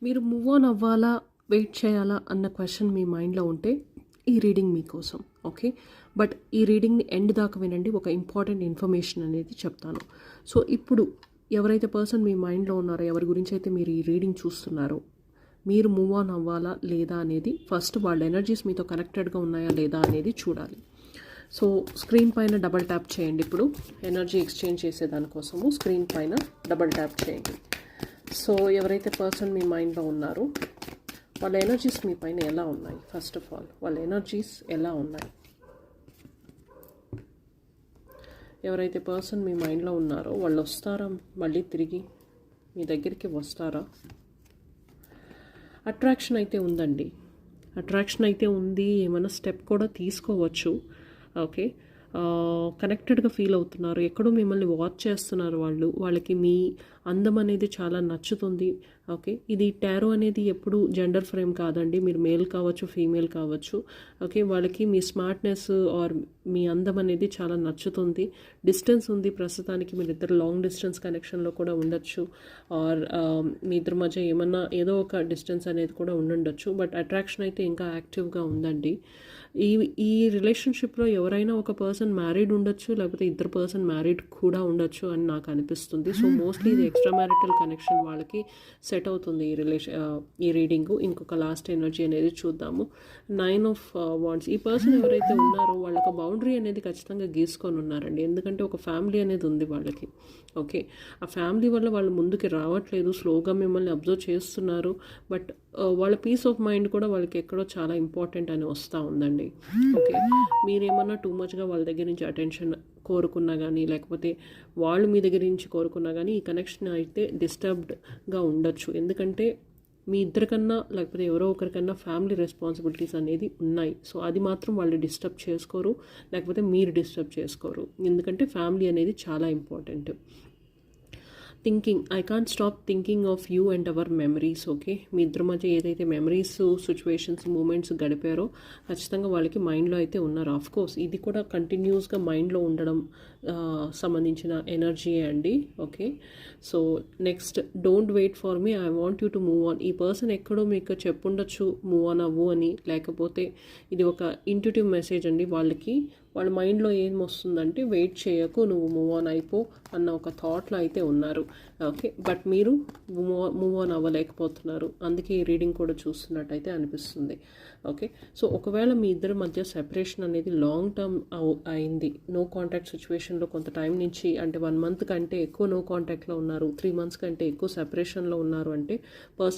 మీరు move on అవ్వాలా, wait చేయాలా అన్న క్వశ్చన్ మీ మైండ్లో ఉంటే ఈ రీడింగ్ మీకోసం. ఓకే, బట్ ఈ రీడింగ్ని ఎండ్ దాకా వినండి. ఒక ఇంపార్టెంట్ ఇన్ఫర్మేషన్ అనేది చెప్తాను. సో ఇప్పుడు ఎవరైతే పర్సన్ మీ మైండ్లో ఉన్నారో, ఎవరి గురించి అయితే మీరు ఈ రీడింగ్ చూస్తున్నారో, మీరు మూవ్ ఆన్ అవ్వాలా లేదా అనేది ఫస్ట్ వాళ్ళ ఎనర్జీస్ మీతో కనెక్టెడ్గా ఉన్నాయా లేదా అనేది చూడాలి. సో స్క్రీన్ పైన డబల్ ట్యాప్ చేయండి. ఇప్పుడు ఎనర్జీ ఎక్స్చేంజ్ చేసేదానికోసము స్క్రీన్ పైన డబల్ ట్యాప్ చేయండి. సో ఎవరైతే పర్సన్ మీ మైండ్లో ఉన్నారో వాళ్ళ ఎనర్జీస్ మీ పైన ఎలా ఉన్నాయి, ఫస్ట్ ఆఫ్ ఆల్ వాళ్ళ ఎనర్జీస్ ఎలా ఉన్నాయి. ఎవరైతే పర్సన్ మీ మైండ్లో ఉన్నారో వాళ్ళు వస్తారా, మళ్ళీ తిరిగి మీ దగ్గరికి వస్తారా? అట్రాక్షన్ అయితే ఉందండి, అట్రాక్షన్ అయితే ఉంది. ఏమైనా స్టెప్ కూడా తీసుకోవచ్చు. ఓకే, కనెక్టెడ్గా ఫీల్ అవుతున్నారు, ఎక్కడో మిమ్మల్ని వాచ్ చేస్తున్నారు వాళ్ళకి మీ అందం అనేది చాలా నచ్చుతుంది. ఓకే, ఇది టారో అనేది ఎప్పుడు జెండర్ ఫ్రేమ్ కాదండి, మీరు మేల్ కావచ్చు, ఫీమేల్ కావచ్చు. ఓకే, వాళ్ళకి మీ స్మార్ట్నెస్ ఆర్ మీ అందం అనేది చాలా నచ్చుతుంది. డిస్టెన్స్ ఉంది ప్రస్తుతానికి, మీరు ఇద్దరు లాంగ్ డిస్టెన్స్ కనెక్షన్లో కూడా ఉండొచ్చు, ఆర్ మీ ఇద్దరి మధ్య ఏదో ఒక డిస్టెన్స్ అనేది కూడా ఉండుండొచ్చు. బట్ అట్రాక్షన్ అయితే ఇంకా యాక్టివ్గా ఉందండి. ఈ రిలేషన్షిప్లో ఎవరైనా ఒక పర్సన్ మ్యారీడ్ ఉండొచ్చు, లేకపోతే ఇద్దరు పర్సన్ మ్యారీడ్ కూడా ఉండొచ్చు అని నాకు అనిపిస్తుంది. సో మోస్ట్లీ ఇది ఎక్స్ట్రా మ్యారిటల్ కనెక్షన్ వాళ్ళకి సెట్ అవుతుంది ఈ రీడింగు. ఇంకొక లాస్ట్ ఎనర్జీ అనేది చూద్దాము. 9 ఆఫ్ వాండ్స్. ఈ పర్సన్ ఎవరైతే ఉన్నారో వాళ్ళకి బౌండరీ అనేది ఖచ్చితంగా గీసుకొని ఉన్నారండి, ఎందుకంటే ఒక ఫ్యామిలీ అనేది ఉంది వాళ్ళకి. ఓకే, ఆ ఫ్యామిలీ వల్ల వాళ్ళు ముందుకు రావట్లేదు, స్లోగా మిమ్మల్ని అబ్జర్వ్ చేస్తున్నారు. బట్ వాళ్ళ పీస్ ఆఫ్ మైండ్ కూడా వాళ్ళకి ఎక్కడో చాలా ఇంపార్టెంట్ అని వస్తూ ఉందండి. ఓకే, మీరేమన్నా టూ మచ్గా వాళ్ళ దగ్గర నుంచి అటెన్షన్ కోరుకున్నా కానీ, లేకపోతే వాళ్ళు మీ దగ్గర నుంచి కోరుకున్నా కానీ ఈ కనెక్షన్ అయితే డిస్టర్బ్డ్గా ఉండొచ్చు. ఎందుకంటే మీ ఇద్దరికన్నా లేకపోతే ఎవరో ఒకరికన్నా ఫ్యామిలీ రెస్పాన్సిబిలిటీస్ అనేది ఉన్నాయి. సో అది మాత్రం వాళ్ళు డిస్టర్బ్ చేసుకోరు, లేకపోతే మీరు డిస్టర్బ్ చేసుకోరు, ఎందుకంటే ఫ్యామిలీ అనేది చాలా important. Thinking, I can't stop thinking of you and our memories. Okay, మీ ఇద్దరి మధ్య ఏదైతే మెమరీస్, సిచ్యువేషన్స్, మూమెంట్స్ గడిపారో ఖచ్చితంగా వాళ్ళకి మైండ్లో అయితే ఉన్నారు. ఆఫ్ కోర్స్ ఇది కూడా కంటిన్యూస్గా మైండ్లో ఉండడం సంబంధించిన ఎనర్జీయే అండి. Okay, so next, don't wait for me, I want you to move on. ఈ పర్సన్ ఎక్కడో మీకు చెప్పుండొచ్చు మూవ్ ఆన్ అవ్వు అని, లేకపోతే ఇది ఒక ఇంట్యూటివ్ మెసేజ్ అండి వాళ్ళకి. వాళ్ళ మైండ్లో ఏం వస్తుందంటే వెయిట్ చేయకు, నువ్వు మూవ్ ఆన్ అయిపో అన్న ఒక థాట్లో అయితే ఉన్నారు. ఓకే, బట్ మీరు మూవ్ ఆన్ అవ్వలేకపోతున్నారు, అందుకే ఈ రీడింగ్ కూడా చూస్తున్నట్టయితే అనిపిస్తుంది. ఓకే, సో ఒకవేళ మీ ఇద్దరి మధ్య సెపరేషన్ అనేది లాంగ్ టర్మ్ అయింది, నో కాంటాక్ట్ సిచ్యువేషన్లో కొంత టైం నుంచి, అంటే 1 మంత్ కంటే ఎక్కువ నో కాంటాక్ట్లో ఉన్నారు, 3 మంత్స్ కంటే ఎక్కువ సెపరేషన్లో ఉన్నారు అంటే పర్సన్